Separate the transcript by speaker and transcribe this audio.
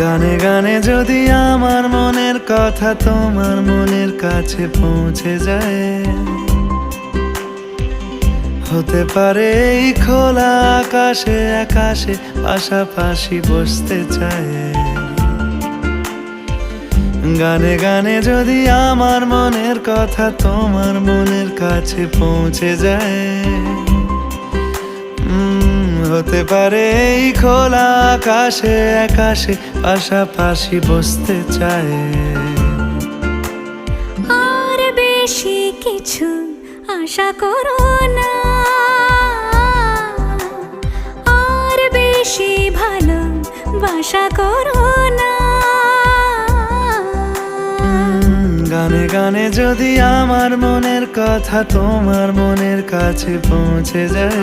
Speaker 1: গানে গানে যদি আমার মনের কথা তোমার মনের কাছে পৌঁছে যায়, হতে পারে এই খোলা আকাশে আকাশে পাশাপাশি বসতে চায়। গানে গানে যদি আমার মনের কথা তোমার মনের কাছে পৌঁছে যায়, হতে পারে এই খোলা আকাশে আকাশে পাশাপাশি বসতে চায়।
Speaker 2: আর বেশি কিছু আশা করো না, আর বেশি ভালোবাসা করো না।
Speaker 1: গানে গানে যদি আমার মনের কথা তোমার মনের কাছে পৌঁছে যায়,